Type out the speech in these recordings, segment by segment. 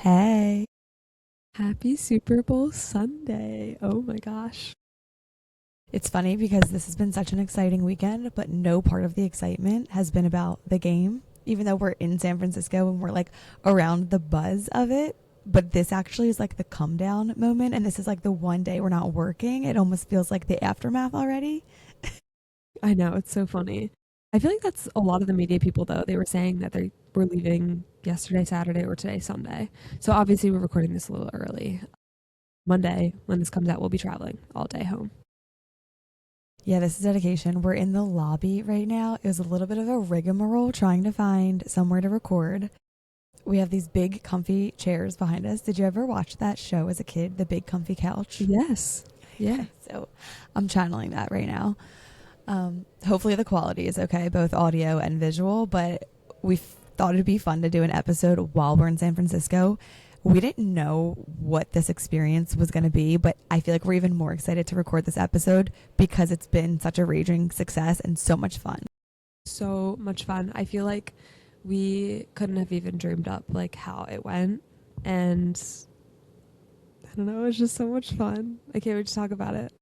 Hey. Happy Super Bowl Sunday. Oh my gosh. It's funny because this has been such an exciting weekend, but no part of the excitement has been about the game, even though we're in San Francisco and we're like around the buzz of it. But this actually is like the come down moment. And this is like the one day we're not working. It almost feels like the aftermath already. I know, it's so funny. I feel like that's a lot of the media people, though. They were saying that they were leaving yesterday, Saturday, or today, Sunday. So obviously, we're recording this a little early. Monday, when this comes out, we'll be traveling all day home. Yeah, this is dedication. We're in the lobby right now. It was a little bit of a rigmarole trying to find somewhere to record. We have these big, comfy chairs behind us. Did you ever watch that show as a kid, The Big Comfy Couch? Yes. Yeah. So I'm channeling that right now. Hopefully the quality is okay, both audio and visual, but we thought it'd be fun to do an episode while we're in San Francisco. We didn't know what this experience was going to be, but I feel like we're even more excited to record this episode because it's been such a raging success and so much fun. So much fun. I feel like we couldn't have even dreamed up like how it went. And I don't know, it's just so much fun. I can't wait to talk about it.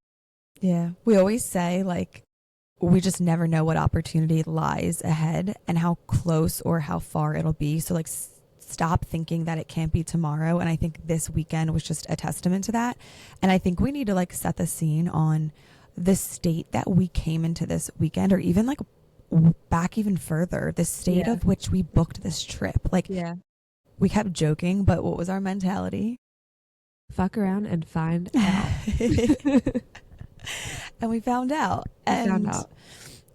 Yeah. We always say, like, we just never know what opportunity lies ahead and how close or how far it'll be. So, like, stop thinking that it can't be tomorrow. And I think this weekend was just a testament to that. And I think we need to, like, set the scene on the state that we came into this weekend, or even, like, back even further, the state of which we booked this trip. Like, we kept joking, but what was our mentality? Fuck around and find out. And we found out.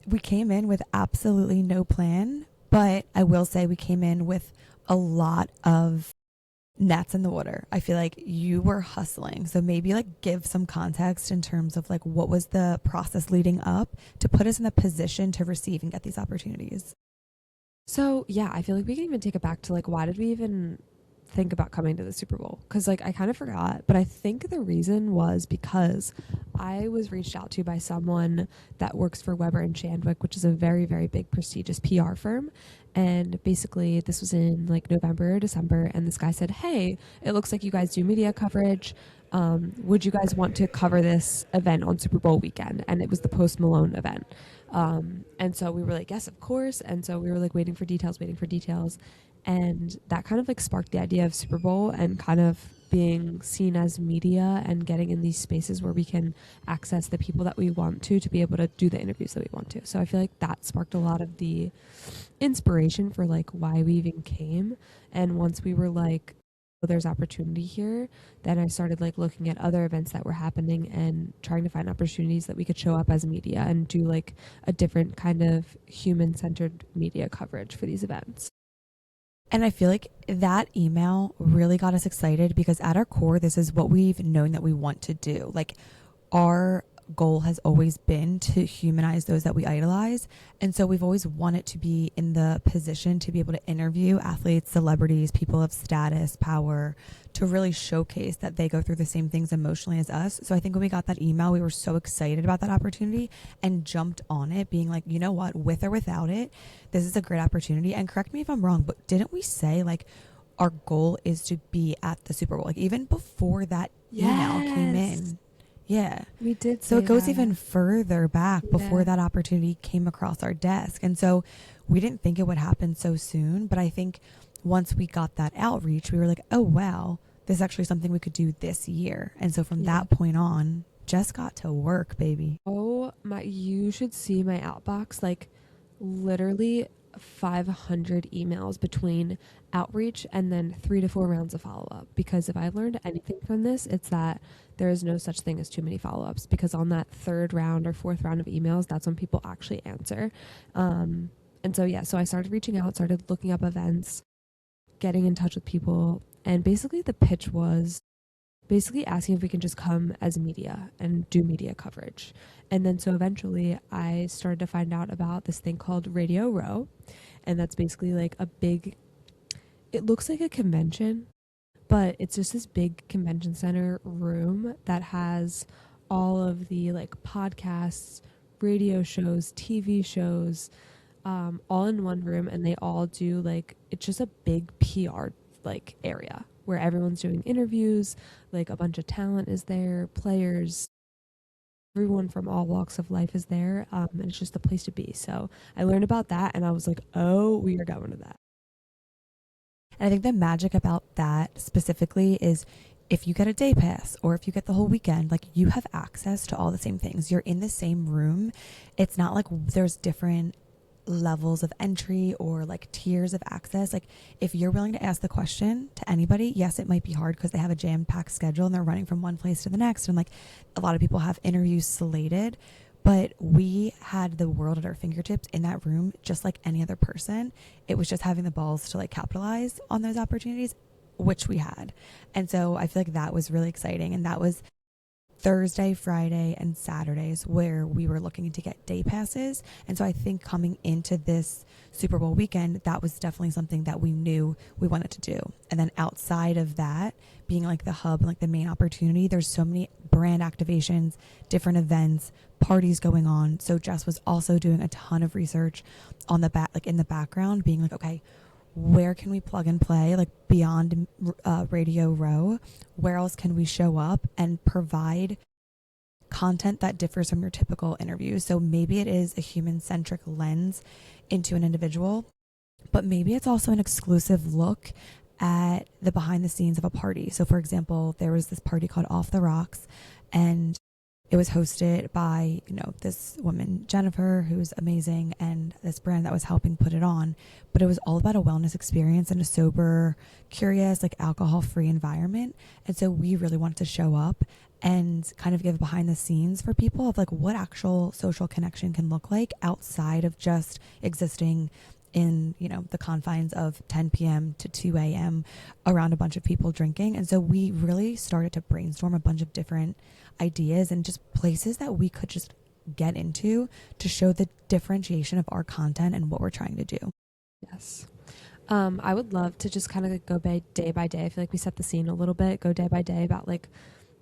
We came in with absolutely no plan, but I will say we came in with a lot of nets in the water. I feel like you were hustling. So maybe like give some context in terms of like what was the process leading up to put us in the position to receive and get these opportunities. So yeah, I feel like we can even take it back to like, why did we even think about coming to the Super Bowl? Because like I kind of forgot, but I think the reason was because I was reached out to by someone that works for Weber and Shandwick, which is a very, very big prestigious PR firm. And basically this was in like November or December, and this guy said, hey, it looks like you guys do media coverage. Would you guys want to cover this event on Super Bowl weekend? And it was the Post Malone event. And so we were like, yes, of course. And so we were like waiting for details. And that kind of like sparked the idea of Super Bowl and kind of being seen as media and getting in these spaces where we can access the people that we want to be able to do the interviews that we want to. So I feel like that sparked a lot of the inspiration for like why we even came. And once we were like, oh, there's opportunity here, then I started like looking at other events that were happening and trying to find opportunities that we could show up as media and do like a different kind of human-centered media coverage for these events. And I feel like that email really got us excited because at our core, this is what we've known that we want to do. Like, our goal has always been to humanize those that we idolize. And so we've always wanted to be in the position to be able to interview athletes, celebrities, people of status, power, to really showcase that they go through the same things emotionally as us. So I think when we got that email, we were so excited about that opportunity and jumped on it, being like, you know what, with or without it, this is a great opportunity. And correct me if I'm wrong, but didn't we say like our goal is to be at the Super Bowl? Like even before that email came in. Yeah. We did. So it goes even further back before that opportunity came across our desk. And so we didn't think it would happen so soon. But I think once we got that outreach, we were like, oh, wow, this is actually something we could do this year. And so from that point on, just got to work, baby. Oh my, you should see my outbox. Like literally 500 emails between outreach and then 3 to 4 rounds of follow-up. Because if I learned anything from this, it's that there is no such thing as too many follow-ups, because on that 3rd round or 4th round of emails, that's when people actually answer. And so I started reaching out, started looking up events, getting in touch with people, and basically the pitch was basically asking if we can just come as media and do media coverage. And then so eventually I started to find out about this thing called Radio Row, and that's basically like it looks like a convention, but it's just this big convention center room that has all of the like podcasts, radio shows, TV shows, all in one room, and they all do like, it's just a big PR like area. where everyone's doing interviews, like a bunch of talent is there, players, everyone from all walks of life is there, and it's just the place to be. So I learned about that, and I was like, oh, we are going to that. And I think the magic about that specifically is if you get a day pass or if you get the whole weekend, like you have access to all the same things. You're in the same room. It's not like there's different levels of entry or like tiers of access. Like if you're willing to ask the question to anybody, yes, it might be hard because they have a jam-packed schedule and they're running from one place to the next, and like a lot of people have interviews slated, but we had the world at our fingertips in that room just like any other person. It was just having the balls to like capitalize on those opportunities, which we had. And so I feel like that was really exciting, and that was Thursday, Friday, and Saturdays where we were looking to get day passes. And so I think coming into this Super Bowl weekend, that was definitely something that we knew we wanted to do. And then outside of that, being like the hub and like the main opportunity, there's so many brand activations, different events, parties going on. So Jess was also doing a ton of research on the back, like in the background, being like, okay, where can we plug and play, like beyond Radio Row? Where else can we show up and provide content that differs from your typical interview? So maybe it is a human-centric lens into an individual, but maybe it's also an exclusive look at the behind the scenes of a party. So for example, there was this party called Off the Rocks, and it was hosted by, you know, this woman, Jennifer, who's amazing, and this brand that was helping put it on. But it was all about a wellness experience and a sober, curious, like alcohol-free environment. And so we really wanted to show up and kind of give behind the scenes for people of like what actual social connection can look like outside of just existing in, you know, the confines of 10 p.m. to 2 a.m. around a bunch of people drinking. And so we really started to brainstorm a bunch of different ideas and just places that we could just get into to show the differentiation of our content and what we're trying to do. Yes. I would love to just kind of like go day by day. I feel like we set the scene a little bit, go day by day about like,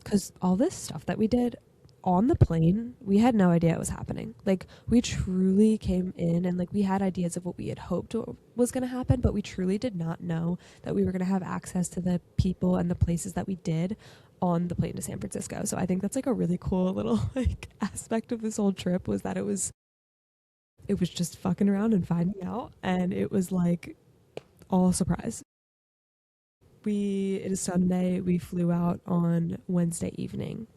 because all this stuff that we did on the plane, we had no idea it was happening. Like we truly came in and like we had ideas of what we had hoped was going to happen, but we truly did not know that we were going to have access to the people and the places that we did on the plane to San Francisco. So I think that's like a really cool little like aspect of this whole trip, was that it was just fucking around and finding out, and it was like all a surprise. It is Sunday. We flew out on Wednesday evening,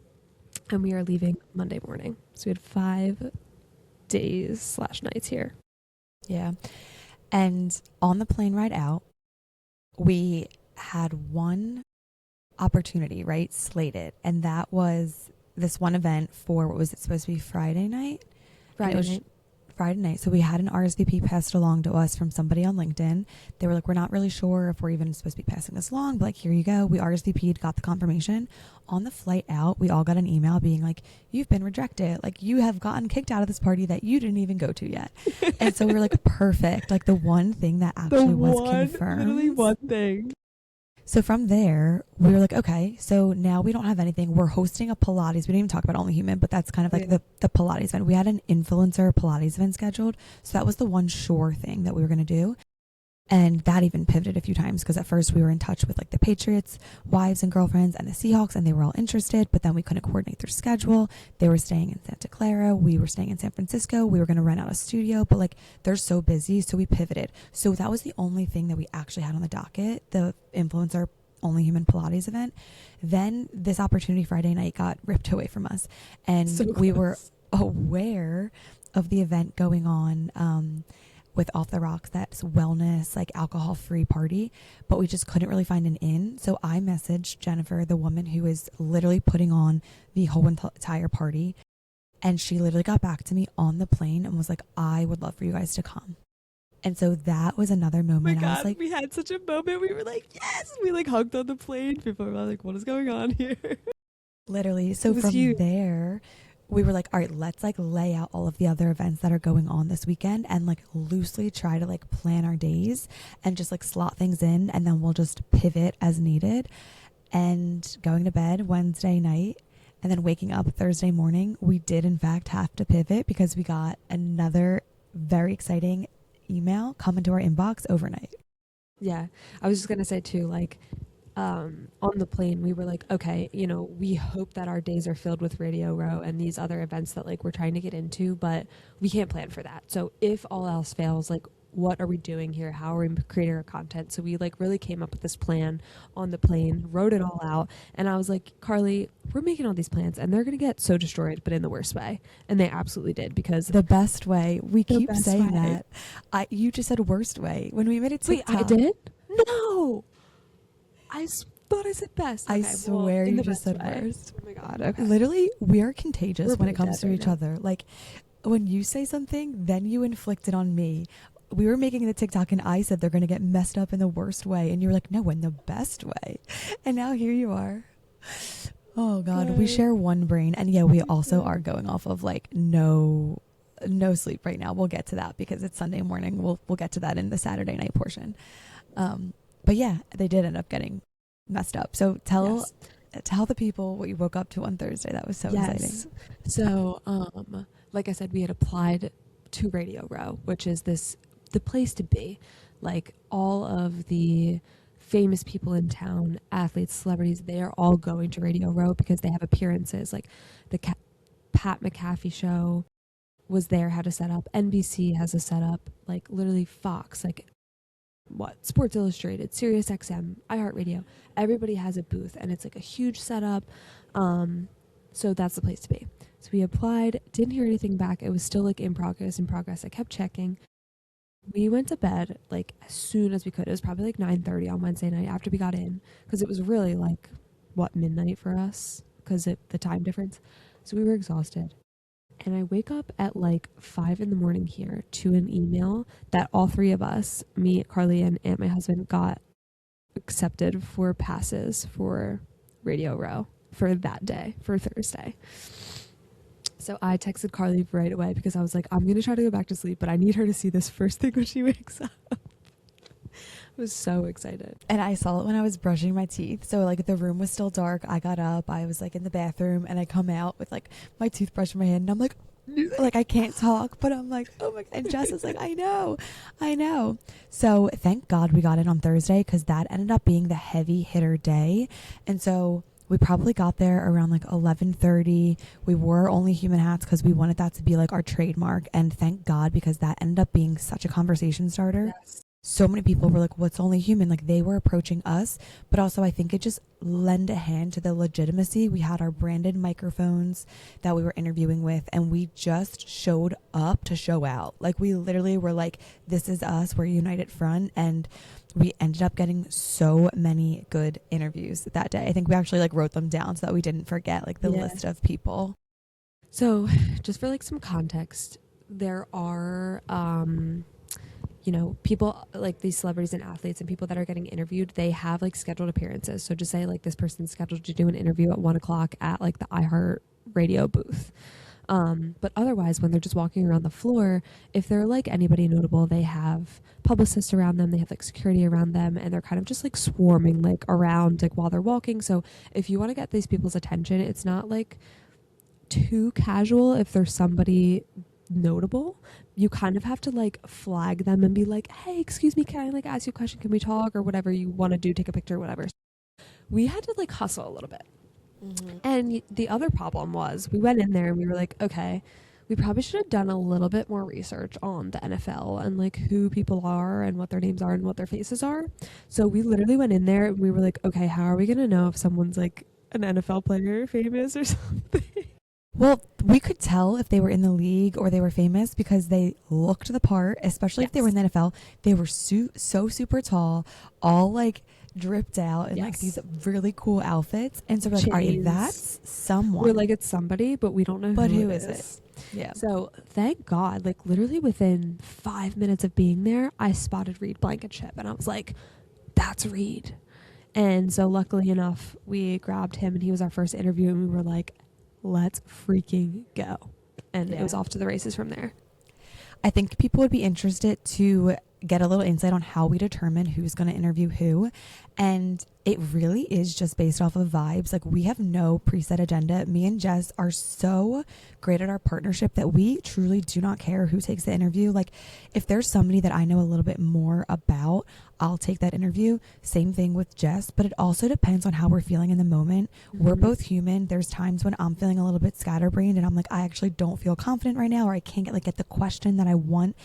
and we are leaving Monday morning. So we had 5 days / nights here. Yeah. And on the plane ride out, we had one opportunity, right, slated. And that was this one event for, what was it supposed to be, Friday night? Friday night. So we had an RSVP passed along to us from somebody on LinkedIn. They were like, we're not really sure if we're even supposed to be passing this along, but like, here you go. We RSVP'd, got the confirmation. On the flight out, we all got an email being like, you've been rejected. Like, you have gotten kicked out of this party that you didn't even go to yet. And so we were like, perfect. Like the one thing that actually was confirmed. Literally one thing. So from there, we were like, okay, so now we don't have anything. We're hosting a Pilates. We didn't even talk about Only Human, but that's kind of like the Pilates event. We had an influencer Pilates event scheduled. So that was the one sure thing that we were going to do. And that even pivoted a few times, because at first we were in touch with like the Patriots, wives and girlfriends, and the Seahawks, and they were all interested, but then we couldn't coordinate their schedule. They were staying in Santa Clara. We were staying in San Francisco. We were going to rent out a studio, but like they're so busy. So we pivoted. So that was the only thing that we actually had on the docket, the influencer Only Human Pilates event. Then this opportunity Friday night got ripped away from us. And we were aware of the event going on, with Off the Rocks, that's wellness, like alcohol-free party, but we just couldn't really find an inn. So I messaged Jennifer, the woman who is literally putting on the whole entire party, and she literally got back to me on the plane and was like, I would love for you guys to come. And so that was another moment. Oh my God, I was like, we had such a moment. We were like, yes! We like hugged on the plane. People were like, what is going on here? Literally. So from there, we were like, all right, let's like lay out all of the other events that are going on this weekend and like loosely try to like plan our days and just like slot things in, and then we'll just pivot as needed. And going to bed Wednesday night and then waking up Thursday morning, we did in fact have to pivot because we got another very exciting email come into our inbox overnight. Yeah. I was just going to say too, like, on the plane, we were like, okay, you know, we hope that our days are filled with Radio Row and these other events that like we're trying to get into, but we can't plan for that. So if all else fails, like, what are we doing here? How are we creating our content? So we like really came up with this plan on the plane, wrote it all out. And I was like, Carly, we're making all these plans and they're going to get so destroyed, but in the worst way. And they absolutely did, because The best way. We keep saying way. that. You just said worst way. When we made it Wait, I did? No. Thought I said best. I Okay, swear in you the just best said way. worst. Oh my God. Okay. Literally, we are contagious We're when it pretty comes dead to right each now. other. Like, when you say something, then you inflict it on me. We were making the TikTok and I said they're going to get messed up in the worst way. And you were like, no, in the best way. And now here you are. Oh, God. We share one brain. And yeah, we also are going off of like no sleep right now. We'll get to that because it's Sunday morning. We'll get to that in the Saturday night portion. But yeah, they did end up getting messed up. So tell the people what you woke up to on Thursday. That was so exciting. So, like I said, we had applied to Radio Row, which is the place to be. Like, all of the famous people in town, athletes, celebrities, they are all going to Radio Row because they have appearances. Like the Pat McAfee show was there, had a setup. NBC has a setup. Like, literally Fox, like Sports Illustrated, Sirius XM, iHeartRadio, everybody has a booth and it's like a huge setup. So that's the place to be. So we applied, didn't hear anything back. It was still like in progress. I kept checking. We went to bed like as soon as we could. It was probably like 9:30 on Wednesday night after we got in, because it was really like midnight for us because the time difference. So we were exhausted. And I wake up at like 5 a.m. here to an email that all three of us, me, Carly, and my husband, got accepted for passes for Radio Row for that day, for Thursday. So I texted Carly right away because I was like, I'm going to try to go back to sleep, but I need her to see this first thing when she wakes up. I was so excited. And I saw it when I was brushing my teeth. So like the room was still dark. I got up. I was like in the bathroom and I come out with like my toothbrush in my hand and I'm like I can't talk, but I'm like, oh my God. And Jess is like, I know. So thank God we got in on Thursday because that ended up being the heavy hitter day. And so we probably got there around like 11:30. We wore Only Human hats because we wanted that to be like our trademark. And thank God, because that ended up being such a conversation starter. Yes. So many people were like, what's Only Human? Like, they were approaching us, but also I think it just lent a hand to the legitimacy. We had our branded microphones that we were interviewing with, and we just showed up to show out. Like, we literally were like, this is us, we're United Front, and we ended up getting so many good interviews that day. I think we actually like wrote them down so that we didn't forget like the list of people. So just for like some context, there are people like these celebrities and athletes and people that are getting interviewed, they have like scheduled appearances. So just say like this person's scheduled to do an interview at 1:00 at like the iHeart Radio booth. But otherwise, when they're just walking around the floor, if they're like anybody notable, they have publicists around them, they have like security around them, and they're kind of just like swarming like around like while they're walking. So if you want to get these people's attention, it's not like too casual. If there's somebody notable, you kind of have to like flag them and be like, hey, excuse me, can I like ask you a question, can we talk, or whatever you want to do, take a picture, whatever. We had to like hustle a little bit. And the other problem was we went in there and we were like, okay, we probably should have done a little bit more research on the NFL and like who people are and what their names are and what their faces are. So we literally went in there and we were like, okay, how are we gonna know if someone's like an NFL player, famous or something? Well, we could tell if they were in the league or they were famous because they looked the part, especially if they were in the NFL. They were so super tall, all like dripped out in like these really cool outfits. And so we're like, all right, that's someone. We're like, it's somebody, but we don't know who it is. Yeah. So thank God, like literally within 5 minutes of being there, I spotted Reed Blankenship and I was like, that's Reed. And so luckily enough, we grabbed him and he was our first interview and we were like, let's freaking go. And it was off to the races from there. I think people would be interested to get a little insight on how we determine who's going to interview who. And it really is just based off of vibes. Like, we have no preset agenda. Me and Jess are so great at our partnership that we truly do not care who takes the interview. Like, if there's somebody that I know a little bit more about, I'll take that interview. Same thing with Jess, but it also depends on how we're feeling in the moment. We're both human. There's times when I'm feeling a little bit scatterbrained and I'm like, I actually don't feel confident right now, or I can't get the question that I want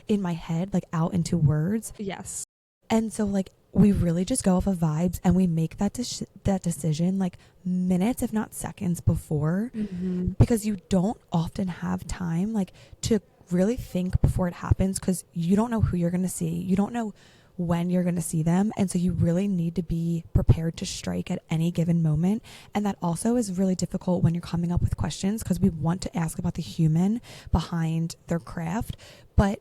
in my head, like, out into words. Yes. And so, like, we really just go off of vibes, and we make that decision like minutes, if not seconds before, because you don't often have time like to really think before it happens, because you don't know who you're going to see. You don't know when you're going to see them. And so you really need to be prepared to strike at any given moment. And that also is really difficult when you're coming up with questions, because we want to ask about the human behind their craft, but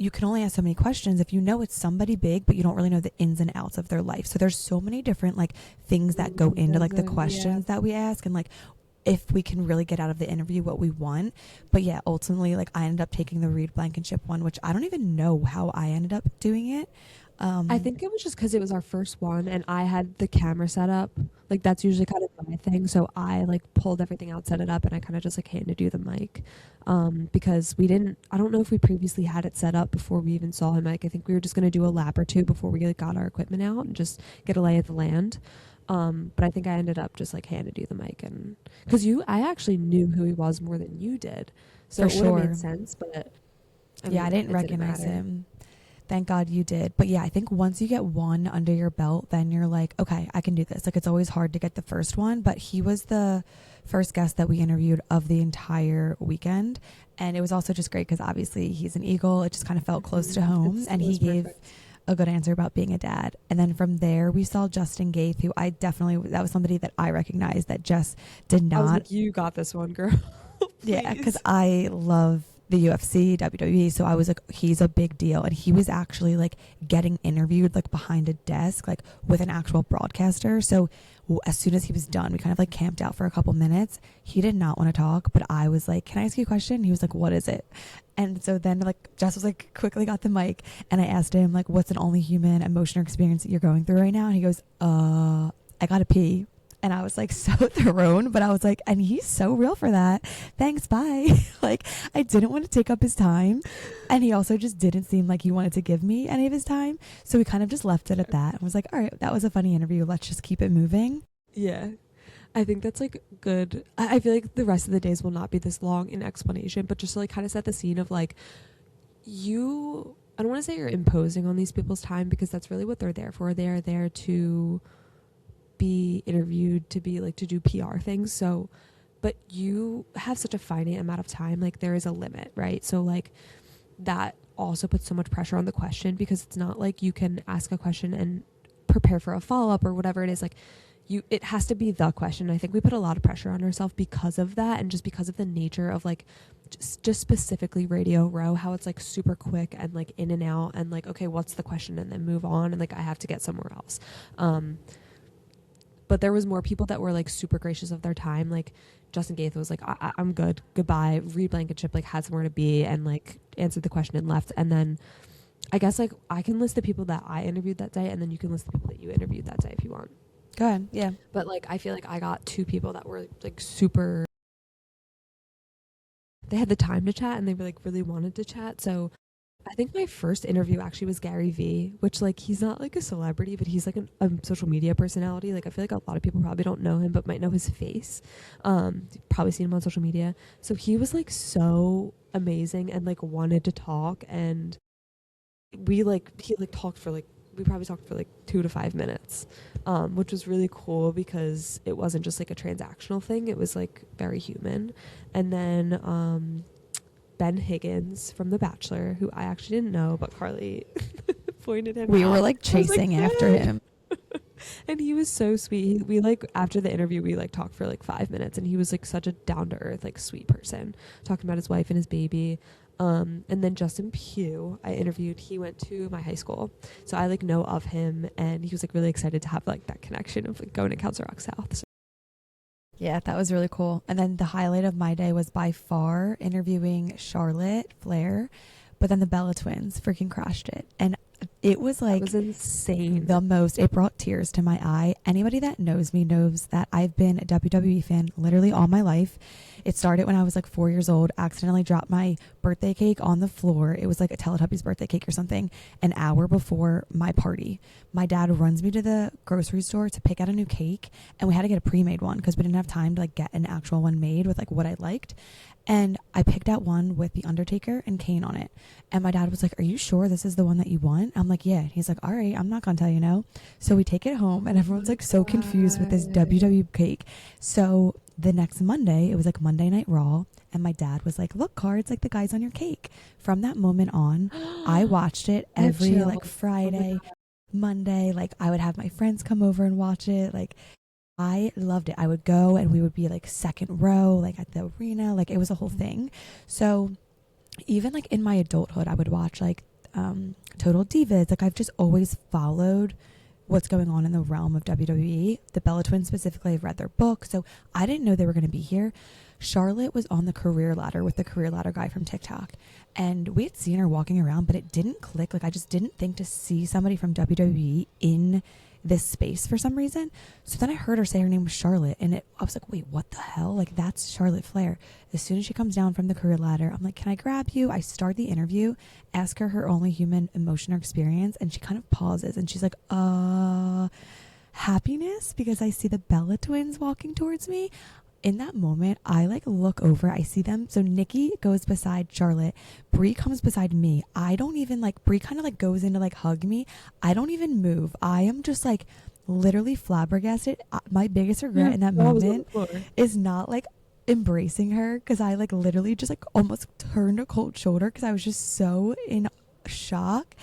you can only ask so many questions if you know it's somebody big, but you don't really know the ins and outs of their life. So there's so many different like things that go into like the questions that we ask, and like if we can really get out of the interview what we want. But yeah, ultimately, like, I ended up taking the Reed Blankenship one, which I don't even know how I ended up doing it. I think it was just because it was our first one and I had the camera set up. Like, that's usually kind of my thing. So I like pulled everything out, set it up, and I kind of just like handed you the mic. Because I don't know if we previously had it set up before we even saw him. Like, I think we were just going to do a lap or two before we like, got our equipment out and just get a lay of the land. But I think I ended up just like handed you the mic, and because I actually knew who he was more than you did. So it would have made sense, but I didn't recognize him. Thank God you did. But yeah, I think once you get one under your belt, then you're like, okay, I can do this. Like, it's always hard to get the first one, but he was the first guest that we interviewed of the entire weekend. And it was also just great because obviously he's an Eagle. It just kind of felt close to home. And he gave a good answer about being a dad. And then from there, we saw Justin Gaeth, who that was somebody that I recognized that Jess did not. I was like, you got this one, girl. Yeah, because I love the UFC, WWE. So I was like, he's a big deal. And he was actually like getting interviewed like behind a desk, like with an actual broadcaster. So as soon as he was done, we kind of like camped out for a couple minutes. He did not want to talk, but I was like, can I ask you a question? He was like, what is it? And so then like Jess was like, quickly got the mic, and I asked him like, what's an only human emotion or experience that you're going through right now? And he goes, I gotta pee. And I was like so thrown, but I was like, and he's so real for that. Thanks, bye. Like, I didn't want to take up his time. And he also just didn't seem like he wanted to give me any of his time. So we kind of just left it at that and was like, all right, that was a funny interview. Let's just keep it moving. Yeah. I think that's like good. I feel like the rest of the days will not be this long in explanation, but just to like kind of set the scene of like, I don't want to say you're imposing on these people's time, because that's really what they're there for. They are there to be interviewed, to be like to do PR things. So, but you have such a finite amount of time, like there is a limit, right? So like that also puts so much pressure on the question, because it's not like you can ask a question and prepare for a follow-up or whatever it is. Like it has to be the question. I think we put a lot of pressure on ourselves because of that, and just because of the nature of like just specifically Radio Row, how it's like super quick and like in and out, and like, okay, what's the question, and then move on, and like I have to get somewhere else. But there was more people that were like super gracious of their time. Like Justin Gaeth was like, I'm good, goodbye. Reed Blankenship like had somewhere to be and like answered the question and left. And then I guess like I can list the people that I interviewed that day, and then you can list the people that you interviewed that day if you want. Go ahead. Yeah. But like I feel like I got two people that were like super, they had the time to chat and they were like really wanted to chat. So I think my first interview actually was Gary Vee, which like he's not like a celebrity, but he's like a social media personality. Like I feel like a lot of people probably don't know him, but might know his face. You've probably seen him on social media. So he was like so amazing and like wanted to talk, and he talked for like, we probably talked for like 2 to 5 minutes, which was really cool because it wasn't just like a transactional thing. It was like very human. And then Ben Higgins from The Bachelor, who I actually didn't know, but Carly pointed him out. We were like chasing after him. And he was so sweet. We like, after the interview, we like talked for like 5 minutes, and he was like such a down to earth, like sweet person, talking about his wife and his baby. And then Justin Pugh, I interviewed, he went to my high school. So I like know of him, and he was like really excited to have like that connection of like going to Council Rock South. So. Yeah, that was really cool. And then the highlight of my day was by far interviewing Charlotte Flair. But then the Bella twins freaking crashed it. And it was like, that was insane. the most, it brought tears to my eye. Anybody that knows me knows that I've been a WWE fan literally all my life. It started when I was like 4 years old, accidentally dropped my birthday cake on the floor. It was like a Teletubbies birthday cake or something, an hour before my party. My dad runs me to the grocery store to pick out a new cake, and we had to get a pre-made one because we didn't have time to like get an actual one made with like what I liked. And I picked out one with The Undertaker and Kane on it. And my dad was like, "Are you sure this is the one that you want?" I'm like, "Yeah." He's like, "All right, I'm not gonna tell you no." So we take it home, and everyone's like so confused with this WWE cake. So the next Monday, it was like Monday Night Raw, and my dad was like, "Look, cards like the guys on your cake." From that moment on, I watched it every like Friday, Monday. Like I would have my friends come over and watch it. Like I loved it. I would go and we would be like second row, like at the arena. Like it was a whole thing. So even like in my adulthood, I would watch like Total Divas. Like I've just always followed what's going on in the realm of WWE. The Bella Twins specifically, I've read their book. So I didn't know they were going to be here. Charlotte was on the career ladder with the career ladder guy from TikTok. And we had seen her walking around, but it didn't click. Like I just didn't think to see somebody from WWE in this space for some reason. So then I heard her say her name was Charlotte, and I was like, wait, what the hell? Like that's Charlotte Flair. As soon as she comes down from the career ladder, I'm like, "Can I grab you?" I start the interview, ask her only human emotion or experience, and she kind of pauses and she's like, happiness, because I see the Bella twins walking towards me. In that moment, I like look over, I see them. So Nikki goes beside Charlotte, Brie comes beside me. I don't even like, Brie kind of like goes in to like hug me. I don't even move. I am just like literally flabbergasted. My biggest regret in that moment is not like embracing her, because I like literally just like almost turned a cold shoulder because I was just so in shock.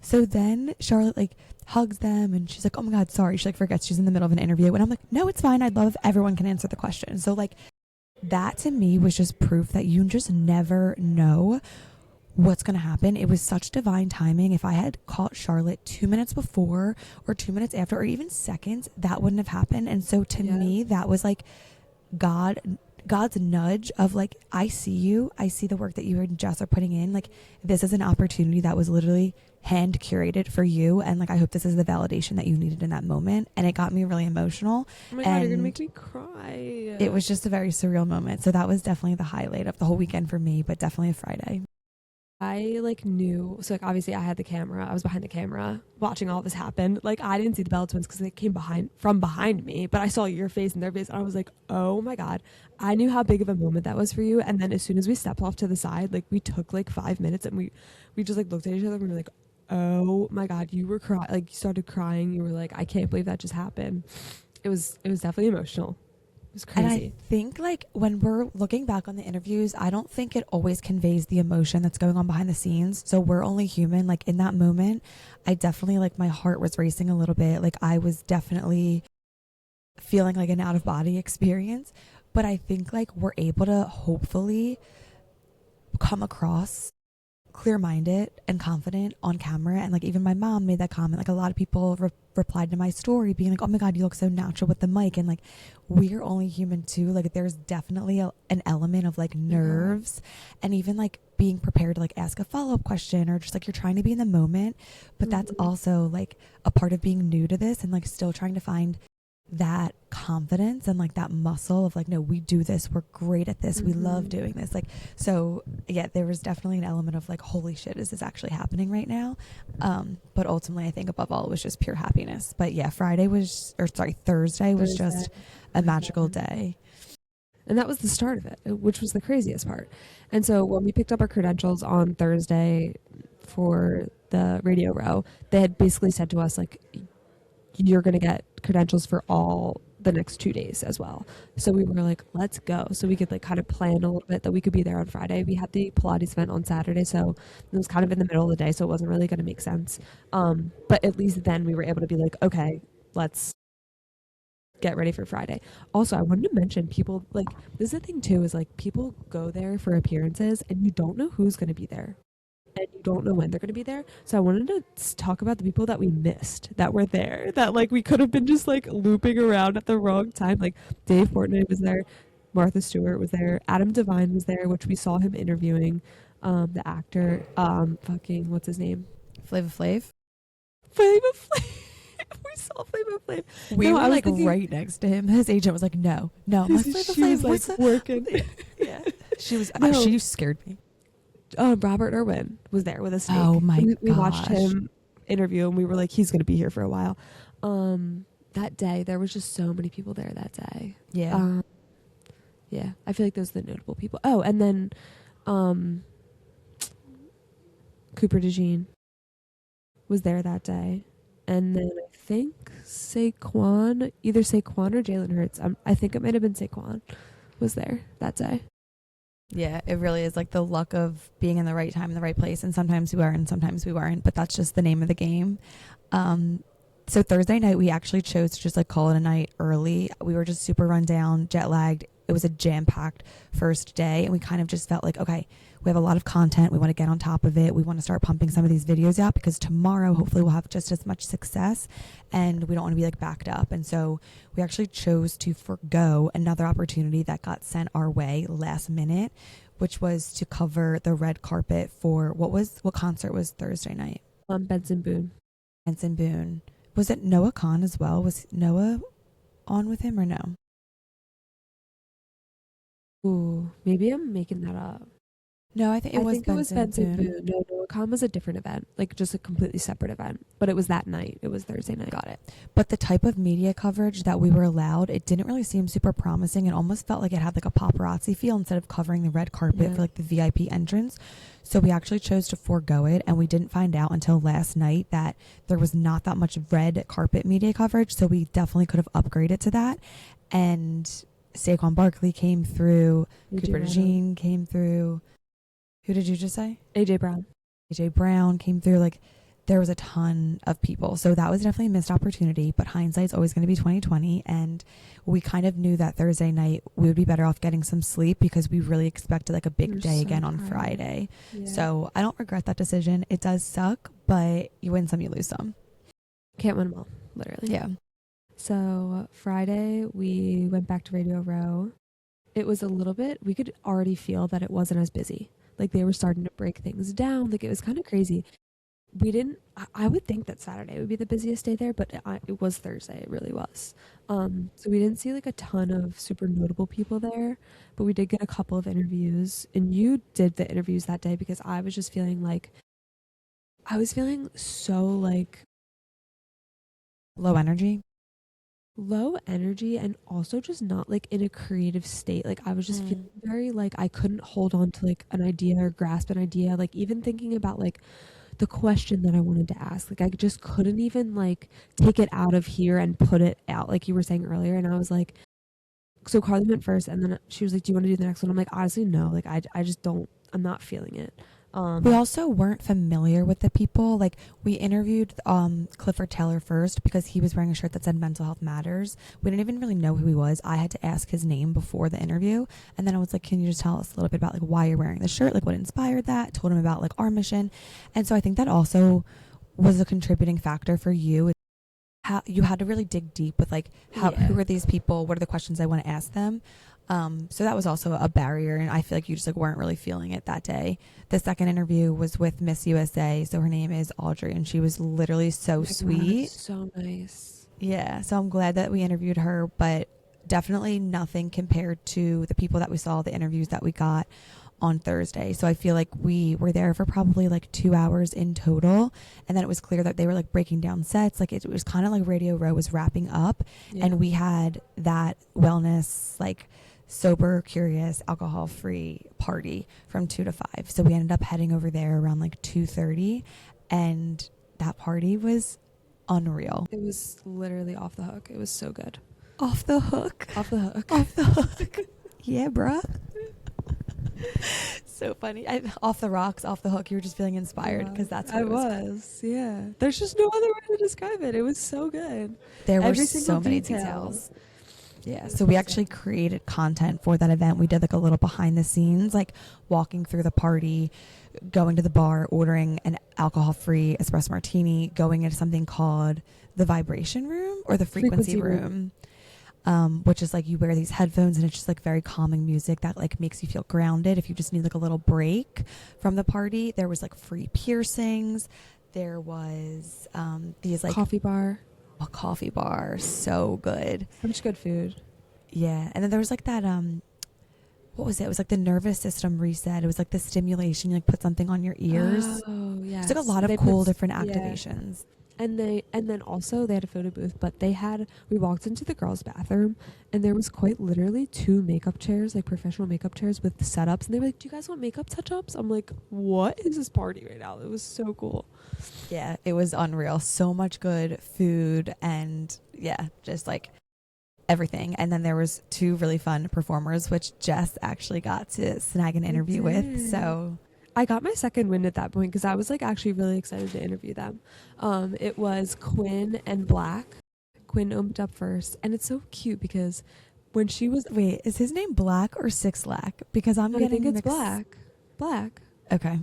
So then Charlotte like hugs them and she's like, "Oh my God, sorry." She like forgets she's in the middle of an interview, and I'm like, "No, it's fine. I'd love if everyone can answer the question." So like that to me was just proof that you just never know what's going to happen. It was such divine timing. If I had caught Charlotte 2 minutes before or 2 minutes after or even seconds, that wouldn't have happened. And so to me, that was like God's nudge of like, I see you. I see the work that you and Jess are putting in. Like this is an opportunity that was literally hand curated for you, and like I hope this is the validation that you needed in that moment. And it got me really emotional. Oh my God, you're gonna make me cry. It was just a very surreal moment. So that was definitely the highlight of the whole weekend for me, but definitely a Friday. I like knew, so like obviously I had the camera, I was behind the camera watching all this happen. Like I didn't see the Bella twins because they came from behind me, but I saw your face and their face, and I was like, oh my God, I knew how big of a moment that was for you. And then as soon as we stepped off to the side, like we took like 5 minutes and we just like looked at each other and we were like, oh my God, you were crying, like you started crying. You were like, I can't believe that just happened. It was definitely emotional. It was crazy. And I think like when we're looking back on the interviews, I don't think it always conveys the emotion that's going on behind the scenes. So we're only human. Like in that moment, I definitely like my heart was racing a little bit. Like I was definitely feeling like an out of body experience. But I think like we're able to hopefully come across clear-minded and confident on camera. And like even my mom made that comment. Like a lot of people replied to my story being like, "Oh my God, you look so natural with the mic." And like we're only human too. Like there's definitely an element of like nerves and even like being prepared to like ask a follow-up question, or just like you're trying to be in the moment. But that's also like a part of being new to this and like still trying to find that confidence and like that muscle of like, no, we do this, we're great at this, we love doing this. Like, so yeah, there was definitely an element of like, holy shit, is this actually happening right now? But ultimately I think above all it was just pure happiness. But yeah, Thursday was just a magical day. And that was the start of it, which was the craziest part. And so when we picked up our credentials on Thursday for the radio row, they had basically said to us like, you're going to get credentials for all the next 2 days as well. So we were like, let's go. So we could like kind of plan a little bit that we could be there on Friday. We had the Pilates event on Saturday, so it was kind of in the middle of the day, so it wasn't really going to make sense. But at least then we were able to be like, okay, let's get ready for Friday. Also, I wanted to mention people, like, this is the thing too, is like people go there for appearances and you don't know who's going to be there. And you don't know when they're going to be there. So I wanted to talk about the people that we missed that were there, that like we could have been just like looping around at the wrong time. Like Dave Portnoy was there, Martha Stewart was there, Adam Devine was there, which we saw him interviewing. the actor, fucking, what's his name? Flava Flav. Flava Flav. We saw Flava Flav. We were I was like thinking, right next to him. His agent was like, no. I'm like, Flava she was Flav, what's like the working. Yeah. She was, No. she scared me. Robert Irwin was there with a snake. Oh my We watched gosh. him interview and we were like, he's going to be here for a while. That day, there was just so many people there that day. Yeah. Yeah, I feel like those are the notable people. Oh, and then Cooper DeJean was there that day. And then I think Saquon, either Saquon or Jalen Hurts, I think it might have been Saquon, was there that day. Yeah, it really is like the luck of being in the right time in the right place. And sometimes we were and sometimes we weren't, but that's just the name of the game. So Thursday night, we actually chose to just like call it a night early. We were just super run down, jet lagged. It was a jam-packed first day. And we kind of just felt like, okay, we have a lot of content. We want to get on top of it. We want to start pumping some of these videos out because tomorrow, hopefully we'll have just as much success and we don't want to be like backed up. And so we actually chose to forgo another opportunity that got sent our way last minute, which was to cover the red carpet for what concert was Thursday night? Benson Boone. Benson Boone. Was it Noah Khan as well? Was Noah on with him or no? Ooh, maybe I'm making that up. No, I think it was Benson Boone. No, Noah Khan was a different event, like just a completely separate event. But it was that night. It was Thursday night. Got it. But the type of media coverage that we were allowed, it didn't really seem super promising. It almost felt like it had like a paparazzi feel instead of covering the red carpet for like the VIP entrance. So we actually chose to forego it, and we didn't find out until last night that there was not that much red carpet media coverage. So we definitely could have upgraded to that. And Saquon Barkley came through. Cooper DeJean came through. Who did you just say? AJ Brown. AJ Brown came through. Like, there was a ton of people. So that was definitely a missed opportunity, but hindsight's always going to be 2020. And we kind of knew that Thursday night we would be better off getting some sleep because we really expected like a big day again on Friday. Yeah. So I don't regret that decision. It does suck, but you win some, you lose some. Can't win them all, literally. Yeah. So Friday we went back to Radio Row. It was a little bit, we could already feel that it wasn't as busy. Like they were starting to break things down. Like it was kind of crazy. I would think that Saturday would be the busiest day there, but it was Thursday. It really was. So we didn't see like a ton of super notable people there, but we did get a couple of interviews. And you did the interviews that day because I was just feeling like, I was feeling so like low energy and also just not like in a creative state. Like I was just feeling very like I couldn't hold on to like an idea or grasp an idea. Like even thinking about like the question that I wanted to ask, like I just couldn't even like take it out of here and put it out like you were saying earlier. And I was like, so Carly went first and then she was like, do you want to do the next one? I'm like, honestly no, like I just don't, I'm not feeling it. We also weren't familiar with the people. Like we interviewed Clifford Taylor first because he was wearing a shirt that said Mental Health Matters. We didn't even really know who he was. I had to ask his name before the interview, and then I was like, can you just tell us a little bit about like why you're wearing the shirt, like what inspired that? Told him about like our mission. And so I think that also was a contributing factor for you. How you had to really dig deep with like who are these people, what are the questions I want to ask them. So that was also a barrier, and I feel like you just like weren't really feeling it that day. The second interview was with Miss USA, so her name is Audrey, and she was literally so sweet. So nice. Yeah, so I'm glad that we interviewed her, but definitely nothing compared to the people that we saw, the interviews that we got on Thursday. So I feel like we were there for probably like 2 hours in total, and then it was clear that they were like breaking down sets. Like it was kind of like Radio Row was wrapping up, and we had that wellness like sober, curious, alcohol-free party from 2 to 5. So we ended up heading over there around like 2:30, and that party was unreal. It was literally off the hook. It was so good. Off the hook. Off the hook. Off the hook. Yeah, bruh. So funny. Off the rocks, off the hook. You were just feeling inspired because that's what I was. Yeah. There's just no other way to describe it. It was so good. There were so many details. Yeah, so we actually created content for that event. We did like a little behind the scenes, like walking through the party, going to the bar, ordering an alcohol-free espresso martini, going into something called the vibration room or the frequency room. which is like you wear these headphones and it's just like very calming music that like makes you feel grounded if you just need like a little break from the party. There was like free piercings. There was these like coffee bar. A coffee bar, so good. Such good food. Yeah, and then there was like that what was it? It was like the nervous system reset. It was like the stimulation. You like put something on your ears. Oh yeah. It's like a lot of cool different activations. And then also they had a photo booth, but we walked into the girls' bathroom and there was quite literally 2 makeup chairs, like professional makeup chairs with setups, and they were like, "Do you guys want makeup touch-ups?" I'm like, "What is this party right now?" It was so cool. Yeah, it was unreal. So much good food and yeah, just like everything. And then there was 2 really fun performers, which Jess actually got to snag an interview with. So I got my second wind at that point because I was like actually really excited to interview them. It was Quinn and Black. Quinn opened up first, and it's so cute because when she was wait, is his name Black or Six Lack? Because I think it's Black. Okay.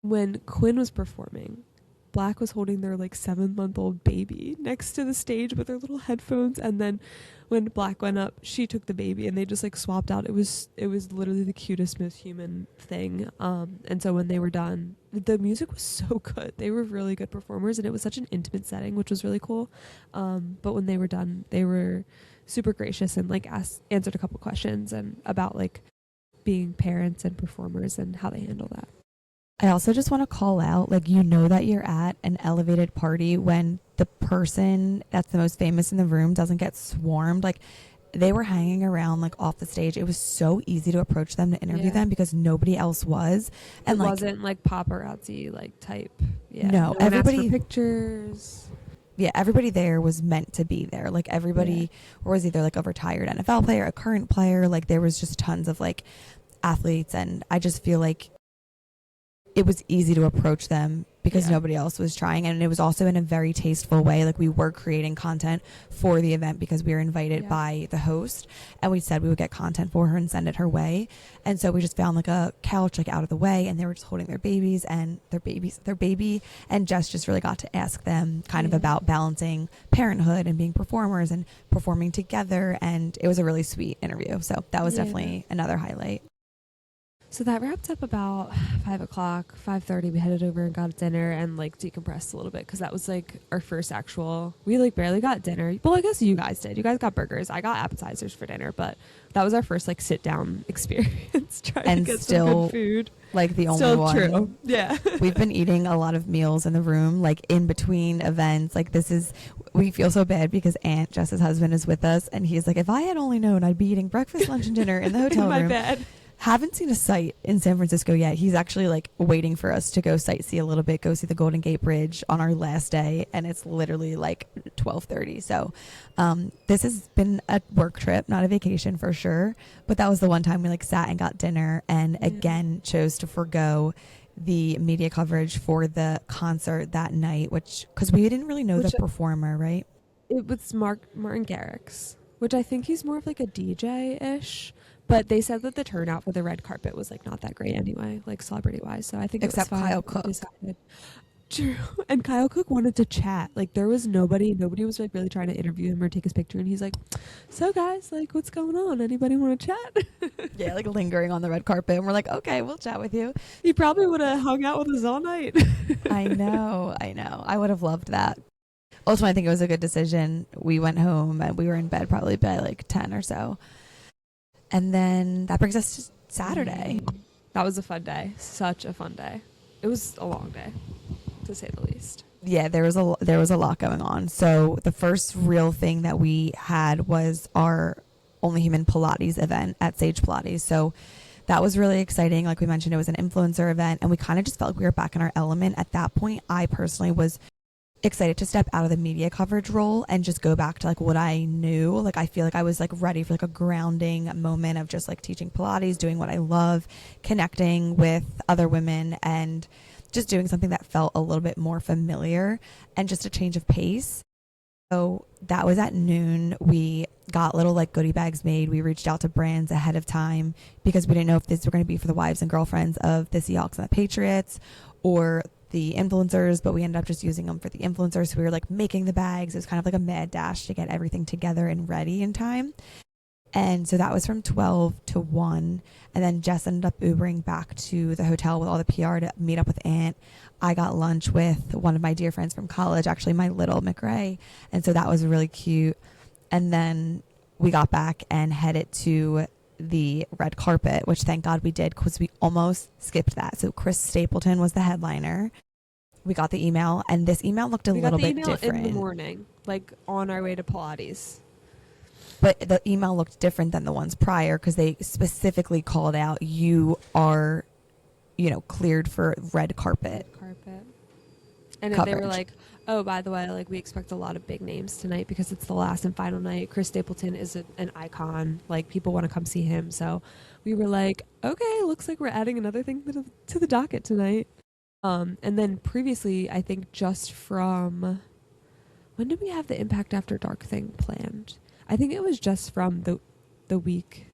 When Quinn was performing, Black was holding their like 7-month-old baby next to the stage with her little headphones, and then when Black went up, she took the baby and they just like swapped out. It was literally the cutest, most human thing. And so when they were done, the music was so good. They were really good performers, and it was such an intimate setting, which was really cool. But when they were done, they were super gracious and like answered a couple questions and about like being parents and performers and how they handle that. I also just want to call out, like, you know that you're at an elevated party when the person that's the most famous in the room doesn't get swarmed. Like, they were hanging around, like, off the stage. It was so easy to approach them to interview them because nobody else was. And it wasn't, like, paparazzi, like, type. Yeah. No, everybody... pictures. Yeah, everybody there was meant to be there. Like, everybody was either, like, a retired NFL player, a current player. Like, there was just tons of, like, athletes. And I just feel like it was easy to approach them because nobody else was trying. And it was also in a very tasteful way. Like, we were creating content for the event because we were invited by the host, and we said we would get content for her and send it her way. And so we just found like a couch like out of the way, and they were just holding their baby, and Jess just really got to ask them kind of about balancing parenthood and being performers and performing together. And it was a really sweet interview. So that was definitely another highlight. So that wrapped up about 5 o'clock, 5:30. We headed over and got dinner and like decompressed a little bit because that was like our first we like barely got dinner. Well, I guess you guys did. You guys got burgers. I got appetizers for dinner, but that was our first like sit down experience trying to get some good food. Like the only one. True. Yeah. We've been eating a lot of meals in the room, like in between events. Like we feel so bad because Aunt Jess's husband is with us, and he's like, if I had only known, I'd be eating breakfast, lunch, and dinner in the hotel room. My bad. Haven't seen a sight in San Francisco yet. He's actually like waiting for us to go sightsee a little bit, go see the Golden Gate Bridge on our last day, and it's literally like 12:30. So this has been a work trip, not a vacation for sure, but that was the one time we like sat and got dinner, and again chose to forgo the media coverage for the concert that night, which because we didn't really know the performer, right? It was Martin Garrix, which I think he's more of like a DJ-ish. But they said that the turnout for the red carpet was like not that great anyway, like celebrity wise. So I think except Kyle Cook. True. And Kyle Cook wanted to chat. Like there was nobody was like really trying to interview him or take his picture. And he's like, so guys, like what's going on? Anybody want to chat? Yeah, like lingering on the red carpet. And we're like, okay, we'll chat with you. He probably would have hung out with us all night. I know. I would have loved that. Ultimately, I think it was a good decision. We went home and we were in bed probably by like 10 or so. And then that brings us to Saturday. That was a fun day. Such a fun day. It was a long day, to say the least. Yeah, there was a lot going on. So the first real thing that we had was our Only Human Pilates event at Sage Pilates. So that was really exciting. Like we mentioned, it was an influencer event, and we kind of just felt like we were back in our element. At that point, I personally was excited to step out of the media coverage role and just go back to like what I knew. Like I feel like I was like ready for like a grounding moment of just like teaching Pilates, doing what I love, connecting with other women, and just doing something that felt a little bit more familiar and just a change of pace. So that was at noon. We got little like goodie bags made. We reached out to brands ahead of time because we didn't know if these were going to be for the wives and girlfriends of the Seahawks and the Patriots, or the influencers, but we ended up just using them for the influencers. So we were like making the bags. It was kind of like a mad dash to get everything together and ready in time. And so that was from 12 to 1. And then Jess ended up Ubering back to the hotel with all the PR to meet up with Aunt. I got lunch with one of my dear friends from college, actually my little McRae. And so that was really cute. And then we got back and headed to the red carpet, which thank God we did because we almost skipped that. So Chris Stapleton was the headliner. We got the email, and this email looked a little bit different. In the morning, like on our way to Pilates. But the email looked different than the ones prior because they specifically called out, you are, cleared for red carpet. And they were like, oh, by the way, like we expect a lot of big names tonight because it's the last and final night. Chris Stapleton is an icon. Like people want to come see him. So we were like, okay, looks like we're adding another thing to the docket tonight. And then previously, I think just from, when did we have the Impact After Dark thing planned? I think it was just from the week,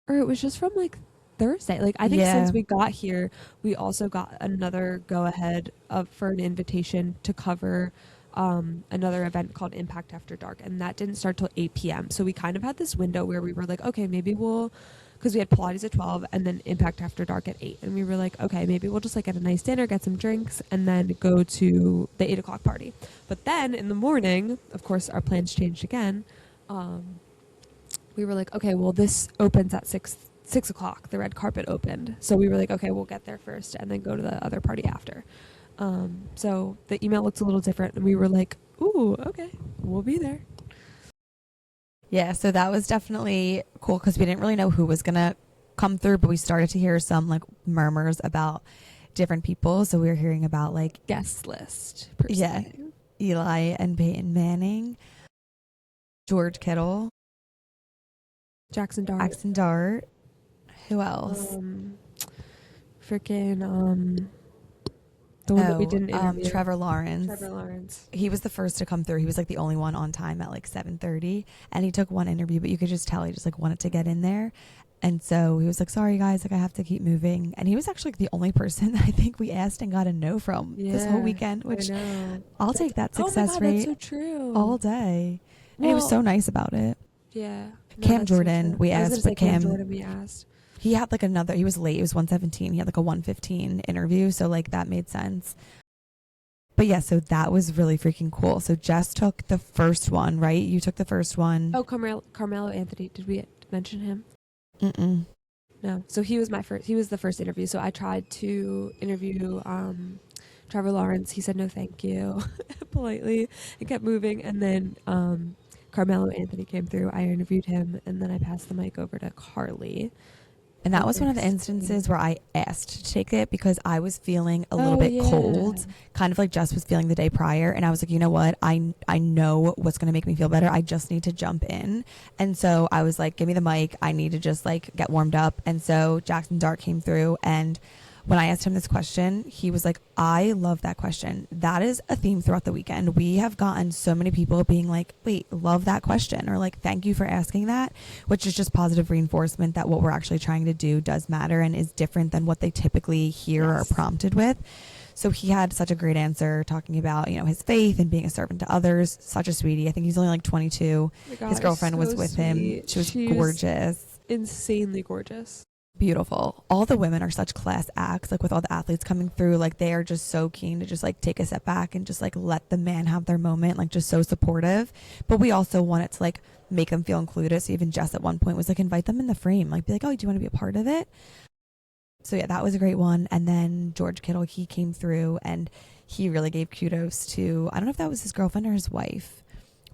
or it was just from like Thursday. Like I think since we got here, we also got another go ahead for an invitation to cover another event called Impact After Dark, and that didn't start till 8 p.m. So we kind of had this window where we were like, okay, maybe because we had Pilates at 12 and then Impact After Dark at 8, and we were like, okay, maybe we'll just like get a nice dinner, get some drinks, and then go to the 8 o'clock party. But then in the morning, of course, our plans changed again. We were like, okay, well, this opens at 6 o'clock. The red carpet opened, so we were like, okay, we'll get there first and then go to the other party after. So the email looked a little different, and we were like, ooh, okay, we'll be there. Yeah, so that was definitely cool because we didn't really know who was going to come through, but we started to hear some like murmurs about different people. So we were hearing about like guest list. Eli and Peyton Manning, George Kittle, Jaxson Dart. Who else? The one that we didn't interview. Trevor Lawrence. He was the first to come through. He was like the only one on time at like 7:30, and he took one interview, but you could just tell he just like wanted to get in there. And so he was like, sorry guys, like I have to keep moving. And he was actually like the only person that I think we asked and got a no from this whole weekend, which I'll take that success rate that's so true. all day. And he was so nice about it. Yeah. Cam Jordan, we asked, but Cam Jordan we asked. He had like he was late. It was 1:17. He had like a 1:15 interview. So like that made sense. But yeah, so that was really freaking cool. So Jess took the first one, right? You took the first one. Oh, Carmelo Anthony. Did we mention him? Mm-mm. No. So he was the first interview. So I tried to interview Trevor Lawrence. He said no thank you politely and kept moving. And then Carmelo Anthony came through. I interviewed him, and then I passed the mic over to Karli. And that was one of the instances where I asked to take it because I was feeling a little bit cold, kind of like Jess was feeling the day prior. And I was like, you know what? I know what's going to make me feel better. I just need to jump in. And so I was like, give me the mic. I need to just like get warmed up. And so Jaxson Dart came through, and when I asked him this question, he was like, I love that question. That is a theme throughout the weekend. We have gotten so many people being like, wait, love that question, or like, thank you for asking that, which is just positive reinforcement that what we're actually trying to do does matter and is different than what they typically hear or are prompted with. So he had such a great answer talking about, his faith and being a servant to others. Such a sweetie. I think he's only like 22. God, his girlfriend was with him. She was gorgeous. Insanely gorgeous. Beautiful. All the women are such class acts, like with all the athletes coming through, like they are just so keen to just like take a step back and just like let the man have their moment, like just so supportive. But we also want it to like make them feel included. So even Jess at one point was like, invite them in the frame, like be like, oh, do you want to be a part of it? So yeah, that was a great one. And then George Kittle, he came through and he really gave kudos to, I don't know if that was his girlfriend or his wife,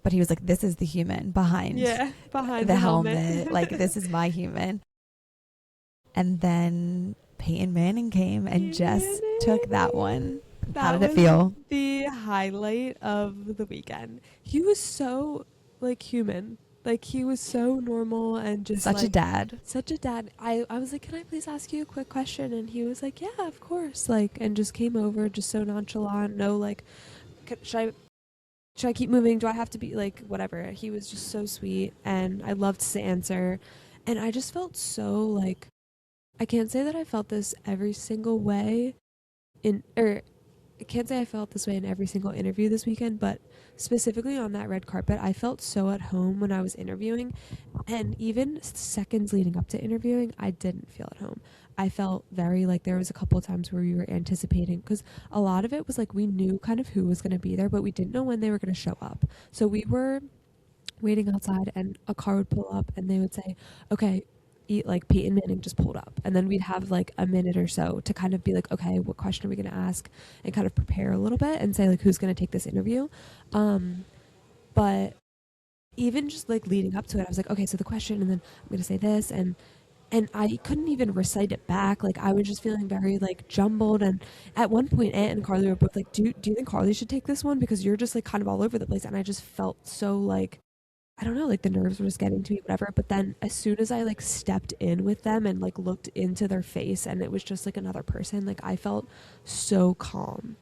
but he was like, this is the human behind the helmet. Like, this is my human. And then Peyton Manning came, and Jess took that one. How did it feel? The highlight of the weekend. He was so like human. Like he was so normal and just such a dad. I was like, can I please ask you a quick question? And he was like, yeah, of course. Like, and just came over just so nonchalant. No, like, should I keep moving? Do I have to be like whatever? He was just so sweet, and I loved his answer. And I just felt so like, I can't say that I felt this every single way, I can't say I felt this way in every single interview this weekend, but specifically on that red carpet, I felt so at home when I was interviewing. And even seconds leading up to interviewing, I didn't feel at home. I felt very like there was a couple of times where we were anticipating, because a lot of it was like we knew kind of who was going to be there, but we didn't know when they were going to show up. So we were waiting outside and a car would pull up and they would say, okay, like Peyton Manning just pulled up. And then we'd have like a minute or so to kind of be like, okay, what question are we going to ask, and kind of prepare a little bit and say like who's going to take this interview. But even just like leading up to it, I was like, okay, so the question, and then I'm going to say this, and I couldn't even recite it back. Like I was just feeling very like jumbled. And at one point, Aunt and Carly were both like, do you think Carly should take this one, because you're just like kind of all over the place. And I just felt so like, I don't know, like the nerves were just getting to me, whatever. But then as soon as I like stepped in with them and like looked into their face and it was just like another person, like I felt so calm.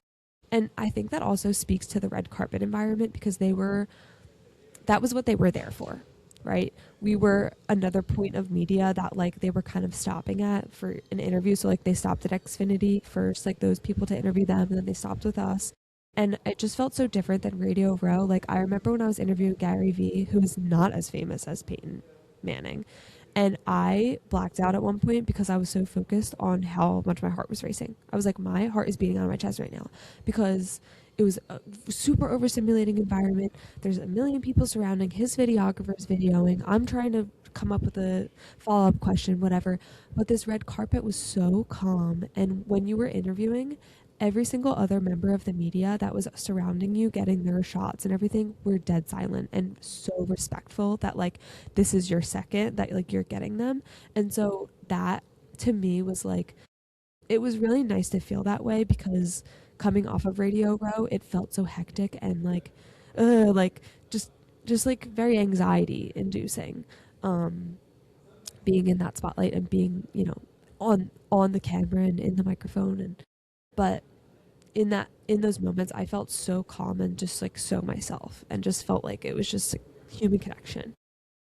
And I think that also speaks to the red carpet environment, because that was what they were there for, right? We were another point of media that like they were kind of stopping at for an interview. So like they stopped at Xfinity first, like those people to interview them, and then they stopped with us. And it just felt so different than Radio Row. Like I remember when I was interviewing Gary Vee, who is not as famous as Peyton Manning, and I blacked out at one point because I was so focused on how much my heart was racing. I was like, my heart is beating out of my chest right now, because it was a super overstimulating environment. There's a million people surrounding. His videographer's videoing. I'm trying to come up with a follow-up question, whatever. But this red carpet was so calm. And when you were interviewing, every single other member of the media that was surrounding you getting their shots and everything were dead silent and so respectful that like this is your second that like you're getting them. And so that to me was like, it was really nice to feel that way, because coming off of Radio Row, it felt so hectic and like just like very anxiety inducing, being in that spotlight and being, you know, on the camera and in the microphone. And but in those moments I felt so calm and just like so myself, and just felt like it was just a human connection.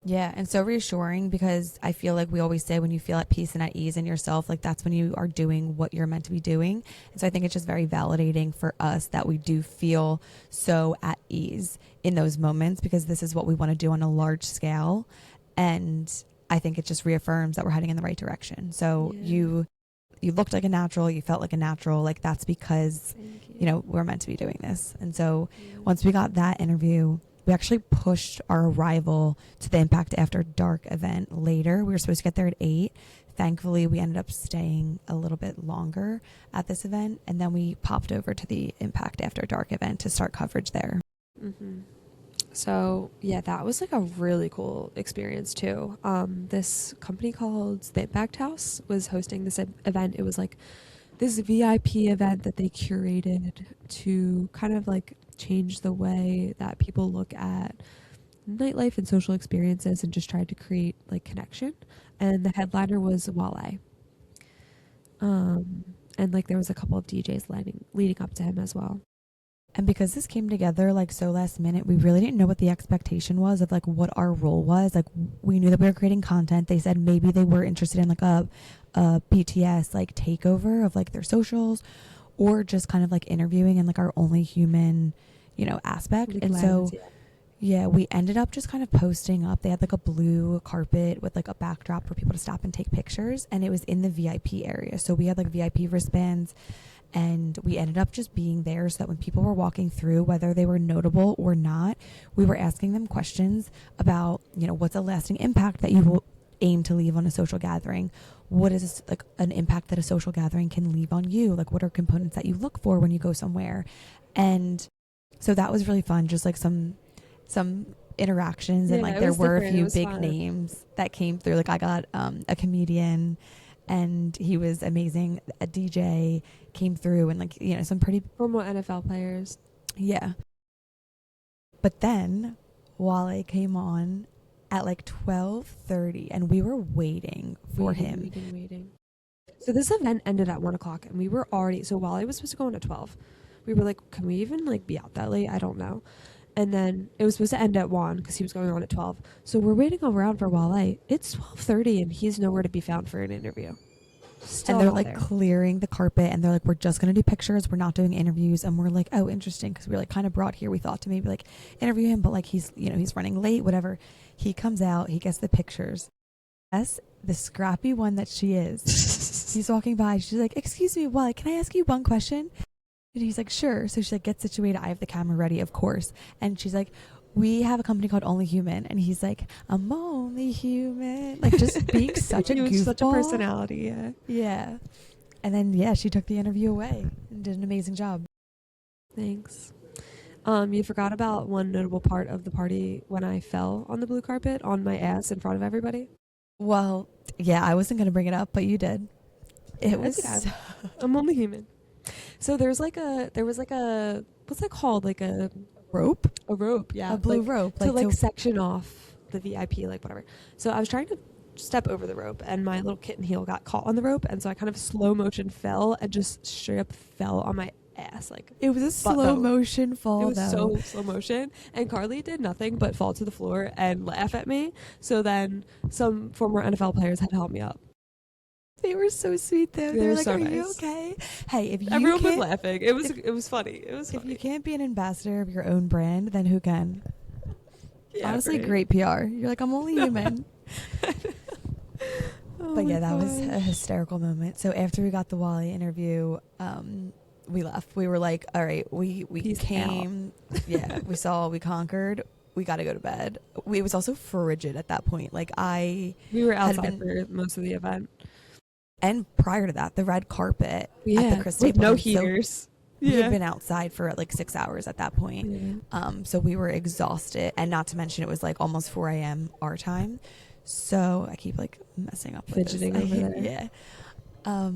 Yeah, and so reassuring, because I feel like we always say when you feel at peace and at ease in yourself, like that's when you are doing what you're meant to be doing. And so I think it's just very validating for us that we do feel so at ease in those moments, because this is what we want to do on a large scale. And I think it just reaffirms that we're heading in the right direction. So you looked like a natural, you felt like a natural, like that's because, you know, we're meant to be doing this. And so once we got that interview, we actually pushed our arrival to the Impact After Dark event later. We were supposed to get there at 8. Thankfully, we ended up staying a little bit longer at this event, and then we popped over to the Impact After Dark event to start coverage there. Mm-hmm. So yeah, that was like a really cool experience too. This company called the Impact House was hosting this event. It was like this VIP event that they curated to kind of like change the way that people look at nightlife and social experiences, and just tried to create like connection. And the headliner was Wale. And like there was a couple of DJs leading up to him as well. And because this came together like so last minute, we really didn't know what the expectation was of like what our role was. Like we knew that we were creating content. They said maybe they were interested in like a BTS like takeover of like their socials, or just kind of like interviewing in like our Only Human, you know, aspect. Like and lens, so yeah, we ended up just kind of posting up. They had like a blue carpet with like a backdrop for people to stop and take pictures, and it was in the VIP area. So we had like VIP wristbands. And we ended up just being there so that when people were walking through, whether they were notable or not, we were asking them questions about, you know, what's a lasting impact that you will aim to leave on a social gathering? What is like an impact that a social gathering can leave on you? Like what are components that you look for when you go somewhere? And so that was really fun. Just like some interactions, and like there were a few big names that came through. Like I got a comedian, and he was amazing. A DJ came through, and like, you know, some pretty former NFL players. Yeah. But then Wale came on at like 12:30, and we were waiting for him. Waiting. So this event ended at 1:00, and we were already, so Wale was supposed to go on at 12. We were like, can we even like be out that late? I don't know. And then it was supposed to end at 1 because he was going on at 12. So we're waiting around for Wale. It's 12:30 and he's nowhere to be found for an interview. Still and they're not like there. clearing the carpet, and they're like, we're just gonna do pictures, we're not doing interviews. And we're like, oh, interesting, because we were like kind of brought here, we thought to maybe like interview him, but like he's, you know, he's running late, whatever. He comes out, he gets the pictures. Yes, the scrappy one that she is. He's walking by, she's like, excuse me, well, can I ask you one question? And he's like, sure. So she like gets situated, I have the camera ready, of course, and she's like, we have a company called Only Human. And he's like, I'm only human. Like, just being such a goofball. Such a personality, yeah. Yeah. And then, yeah, she took the interview away and did an amazing job. Thanks. You forgot about one notable part of the party when I fell on the blue carpet on my ass in front of everybody. Well, yeah, I wasn't going to bring it up, but you did. It was... I'm only human. So there was like a, what's that called? Like a rope? A rope, yeah. A blue rope. To like section off the VIP, like whatever. So I was trying to step over the rope, and my little kitten heel got caught on the rope, and so I kind of slow motion fell and just straight up fell on my ass. Like, it was a slow motion fall. It was so slow motion, and Carly did nothing but fall to the floor and laugh at me. So then some former NFL players had to help me up. They were so sweet though. They were like, so are nice. you okay? Hey, if you everyone was laughing. It was funny. It was if funny. you can't be an ambassador of your own brand, then who can? Yeah, honestly, right. Great PR. You're like, I'm only human. But yeah, that was a hysterical moment. So after we got the Wally interview, we left. We were like, all right, we Peace came. Yeah, we conquered. We got to go to bed. It was also frigid at that point. Like we were outside for most of the event. And prior to that, the red carpet at the Chris with Stapleton. no heaters. So we had been outside for like 6 hours at that point. Yeah. So we were exhausted, and not to mention it was like almost 4 a.m. our time. So I keep like messing up with fidgeting this. over there. Yeah.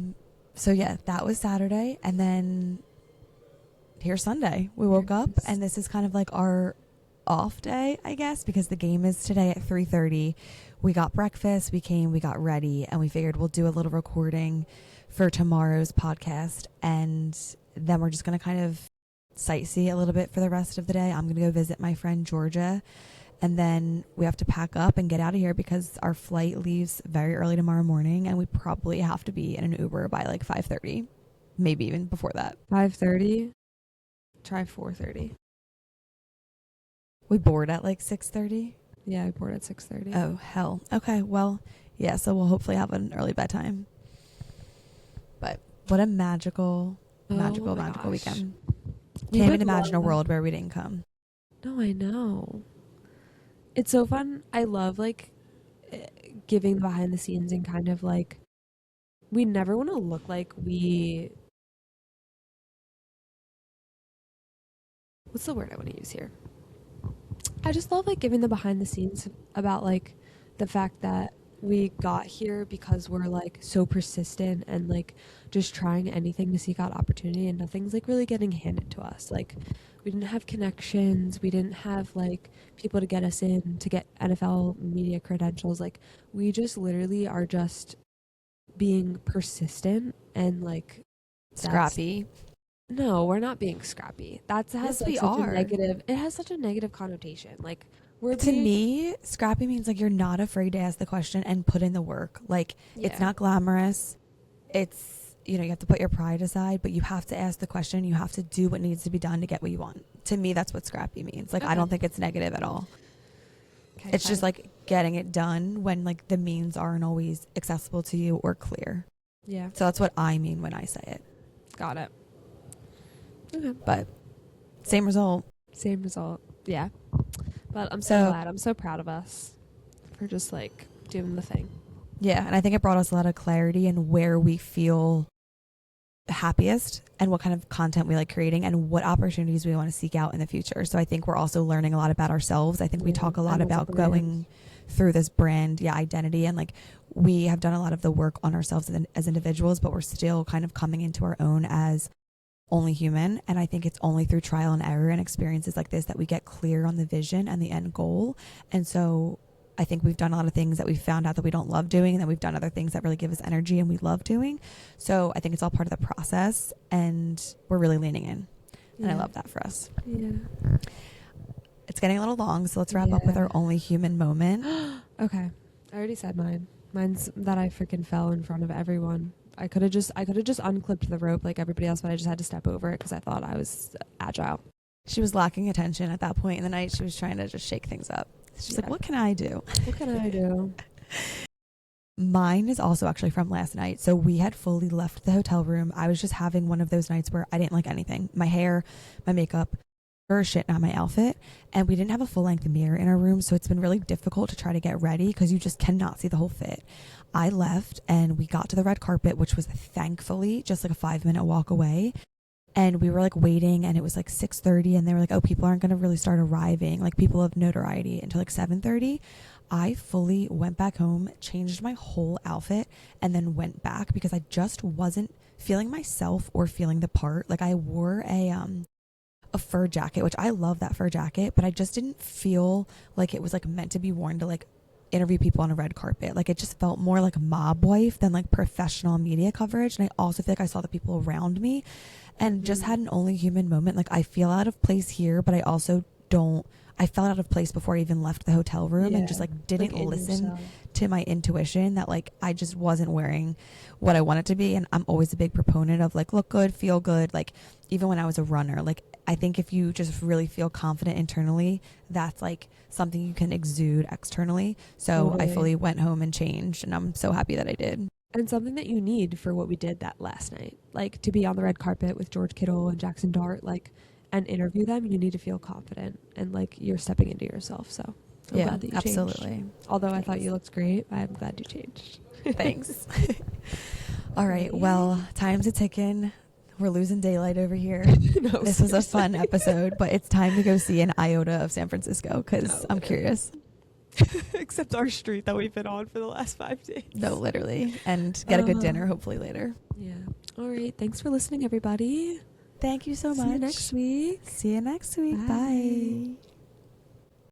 So yeah, that was Saturday, and then here's Sunday. We woke up, and this is kind of like our off day, I guess, because the game is today at 3:30. We got breakfast, we got ready, and we figured we'll do a little recording for tomorrow's podcast, and then we're just going to kind of sightsee a little bit for the rest of the day. I'm going to go visit my friend Georgia, and then we have to pack up and get out of here because our flight leaves very early tomorrow morning, and we probably have to be in an Uber by like 5:30, maybe even before that. 5:30? Try 4:30. We board at like 6:30. Yeah, I board at 6:30. Oh, hell. Okay, well, yeah, so we'll hopefully have an early bedtime. But what a magical weekend. Can't even imagine a world where we didn't come. No, I know. It's so fun. I love like giving behind the scenes and kind of like, we never want to look like what's the word I want to use here? I just love like giving the behind the scenes about like the fact that we got here because we're like so persistent and like just trying anything to seek out opportunity, and nothing's like really getting handed to us. Like, we didn't have connections, we didn't have like people to get us in to get NFL media credentials. Like, we just literally are just being persistent and like Scrappy. No, we're not being scrappy. That has like such a negative. It has such a negative connotation. Like, to me, scrappy means like you're not afraid to ask the question and put in the work. Like, it's not glamorous. It's, you know, you have to put your pride aside, but you have to ask the question. You have to do what needs to be done to get what you want. To me, that's what scrappy means. Like, I don't think it's negative at all. Okay, it's just like getting it done when like the means aren't always accessible to you or clear. Yeah. So that's what I mean when I say it. Got it. Okay. But same result. Yeah. But I'm so glad. I'm so proud of us for just like doing the thing. Yeah. And I think it brought us a lot of clarity in where we feel happiest and what kind of content we like creating and what opportunities we want to seek out in the future. So I think we're also learning a lot about ourselves. I think we talk a lot about going through this brand identity, and like we have done a lot of the work on ourselves as individuals, but we're still kind of coming into our own as Only Human. And I think it's only through trial and error and experiences like this that we get clear on the vision and the end goal. And so I think we've done a lot of things that we found out that we don't love doing, and then we've done other things that really give us energy and we love doing. So I think it's all part of the process, and we're really leaning in. And I love that for us. Yeah. It's getting a little long, so let's wrap up with our Only Human moment. Okay. I already said mine. Mine's that I freaking fell in front of everyone I could have just unclipped the rope like everybody else, but I just had to step over it because I thought I was agile. She was lacking attention at that point in the night. She was trying to just shake things up. She's like, what can I do? What can I do? Mine is also actually from last night. So we had fully left the hotel room. I was just having one of those nights where I didn't like anything. My hair, my makeup, or shit, not my outfit. And we didn't have a full length mirror in our room. So it's been really difficult to try to get ready because you just cannot see the whole fit. I left and we got to the red carpet, which was thankfully just like a 5-minute walk away. And we were like waiting and it was like 6:30 and they were like, oh, people aren't going to really start arriving. Like people of notoriety until like 7:30. I fully went back home, changed my whole outfit, and then went back because I just wasn't feeling myself or feeling the part. Like I wore a fur jacket, which I love that fur jacket, but I just didn't feel like it was like meant to be worn to like interview people on a red carpet. Like it just felt more like mob wife than like professional media coverage. And I also feel like I saw the people around me and just had an only human moment. Like I feel out of place here, but I also don't. I felt out of place before I even left the hotel room and just like didn't listen to my intuition that like I just wasn't wearing what I wanted to be. And I'm always a big proponent of like look good, feel good. Like even when I was a runner, like I think if you just really feel confident internally, that's like something you can exude externally. So I fully went home and changed and I'm so happy that I did. And something that you need for what we did that last night, like to be on the red carpet with George Kittle and Jaxson Dart, like, and interview them, you need to feel confident and like you're stepping into yourself. So I'm glad that you absolutely changed. Although I thought you looked great, I'm glad you changed. Thanks. All right. Well, time's a ticking. We're losing daylight over here. This was a fun episode, but it's time to go see an iota of San Francisco because I'm curious. Except our street that we've been on for the last 5 days. No, literally. And get a good dinner, hopefully later. Yeah. All right. Thanks for listening, everybody. Thank you so much. See you next week. See you next week. Bye.